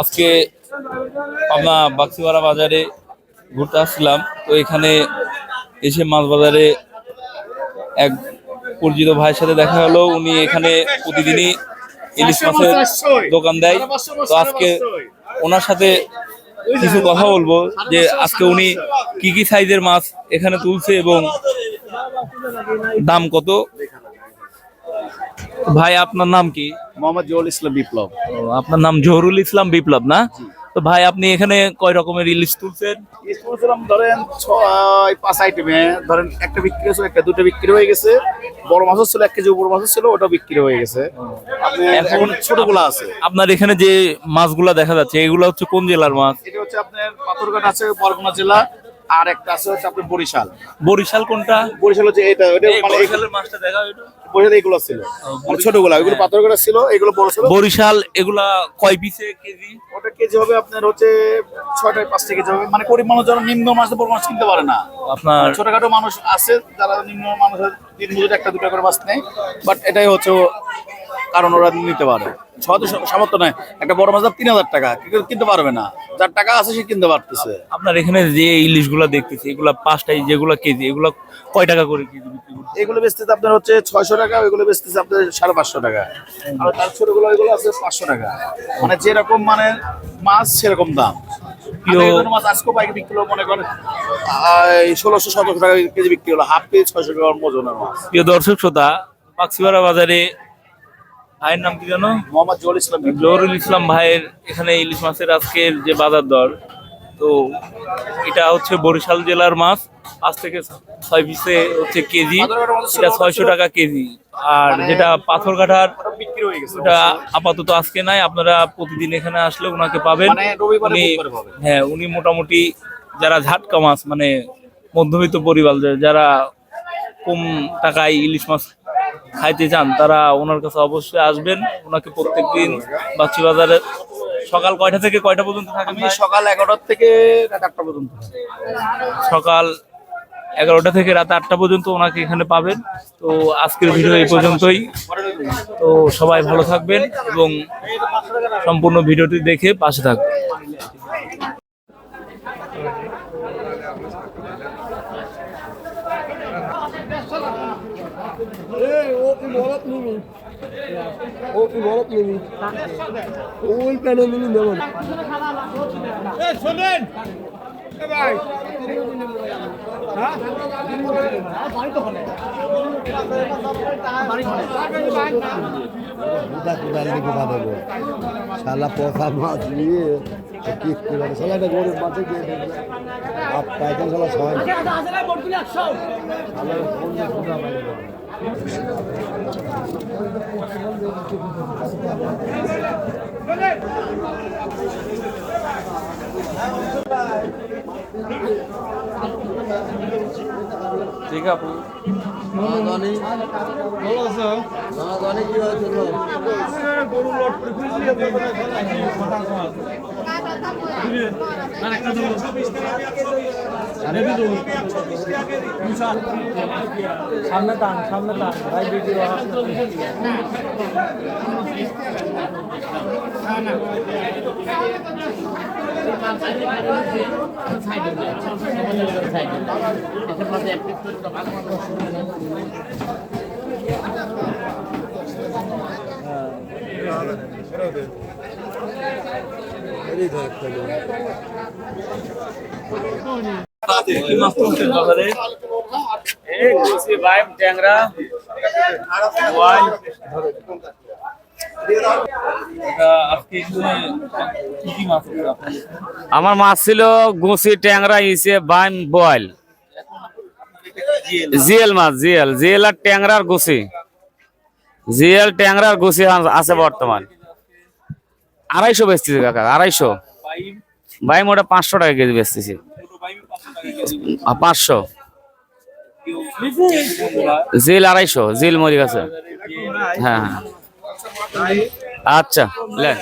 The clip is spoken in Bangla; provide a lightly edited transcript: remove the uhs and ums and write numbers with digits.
আজকে আমরা বাক্সিপাড়া বাজারে ঘুরতে আসছিলাম। তো এখানে এসে মাছ বাজারে এক পরিচিত ভাইয়ের সাথে দেখা হলো। উনি এখানে প্রতিদিনই ইলিশ মাছের দোকান দেয়। তো আজকে ওনার সাথে কিছু কথা বলবো যে আজকে উনি কি কি সাইজের মাছ এখানে তুলছে এবং দাম কত। ভাই আপনার নাম কি? মোহাম্মদ জহুরুল ইসলাম বিপ্লব। আপনার নাম জহুরুল ইসলাম বিপ্লব না? তো ভাই আপনি এখানে কয় রকমের ইলিশ তুলছেন? ধরেন 6-5 আইটেমে, ধরেন একটা বিক্রি হয়েছে, একটা দুটো বিক্রি হয়ে গেছে। বড় মাছও ছিল, 1 কেজি বড় মাছও ছিল, ওটা বিক্রি হয়ে গেছে। এখন ছোটগুলো আছে। আপনার এখানে যে মাছগুলা দেখা যাচ্ছে এগুলো হচ্ছে কোন জেলার মাছ? এটা হচ্ছে আপনার পাথরঘাট আছে, বরগুনা জেলা। আর একটা আছে হচ্ছে আপনার বরিশাল। বরিশাল কোনটা? বরিশাল হচ্ছে এটা, মানে বরিশালের মাছটা দেখা এটা বরিশাল এগুলো ছিল, মানে ছোটগুলো, এগুলো পাথরঘাট ছিল, এগুলো বড় ছিল। বরিশাল এগুলা কয় পিসে কেজি? ওটা কেজি হবে আপনার হচ্ছে 6-5 কেজি হবে। মানে গরিব মানুষ যারা নিম্ন মাছ বড় মাছ কিনতে পারে না, আপনার ছোটখাটো মানুষ আছে যারা নিম্ন মানুষের দিন মজুরি 1-2 করে মাছ নেয়। বাট এটাই হচ্ছে কারণ ওরা নিতে পারে। সহজে সামর্থ্য নয়, একটা বড় মাছ 3000 টাকা কিনতে পারবে না, যার টাকা আছে সে কিনতে পারতেছে। আপনার এখানে যে ইলিশ গুলা দেখতেছি এগুলা পাঁচটাই যেগুলা কেজি, এগুলা কয় টাকা করে কেজি বিক্রি করছেন? এগুলো বেচতেছে আপনার হচ্ছে 600 টাকা, ওইগুলো বেচতেছে আপনার 550 টাকা। আর তার ছোটগুলো এগুলো আছে 500 টাকা। মানে যেরকম মানে মাছ সেরকম দাম। মাছ আজকে বাইকে বিক্রি হলো মনে করেন 1600-1700 টাকা কেজি বিক্রি হলো, হাফ কেজি 600 টাকার ওজনের মাছ। প্রিয় দর্শক শ্রোতা, বাক্সিপাড়া বাজারে ভাইয়ের নাম কি জানো? মোহাম্মদ জহুরুল ইসলাম। জহুরুল ইসলাম ভাইয়ের এখানে ইলিশ মাছের আজকের যে বাজার দর, তো এটা হচ্ছে বরিশাল জেলার মাছ। 5 থেকে 6 পিসে হচ্ছে কেজি, এটা 600 টাকা কেজি। আর যেটা পাথরঘাটার বিক্রি হয়ে গেছে, ওটা আপাতত আজকে নাই, আপনারা প্রতিদিন এখানে আসলে ওনাকে পাবেন। হ্যাঁ, উনি মোটামুটি যারা ঝাটকা মাছ, মানে মধ্যবিত্ত পরিবার যারা কম টাকায় ইলিশ মাছ খাইতে চান, তারা ওনার কাছে অবশ্যই আসবেন। ওনাকে প্রত্যেকদিন বাচ্চি বাজারে সকাল কয়টা থেকে কয়টা পর্যন্ত থাকেন? সকাল 11টা থেকে রাত 8টা পর্যন্ত। সকাল 11টা থেকে রাত 8টা পর্যন্ত ওনাকে এখানে পাবেন। তো আজকের ভিডিও এই পর্যন্তই। তো সবাই ভালো থাকবেন এবং সম্পূর্ণ ভিডিওটি দেখে পাশে থাকবেন। ওই প্যানে মিনি দেবো না। শালা পচা মাছ নিয়ে শালাটা গরিব মাছে গিয়ে পাইতেন শালা সবাই ঠিক আপু সামনে টান ভাই ভিডিও আমার মাছ ছিল গুছি, ট্যাংরা, ইসে, বাইম, বয়েল, জিএল মাছ, জিএল আর ট্যাংরা আর গুছি, জিএল, ট্যাংরা আর গুছি আছে বর্তমান। 250 বেচতেছি কাকা, 250। বাইম ওটা 500 টাকা কেজি বেচতেছি। 500 জিল, 250 জিল মরি গেছে। হ্যাঁ, আচ্ছা লেন।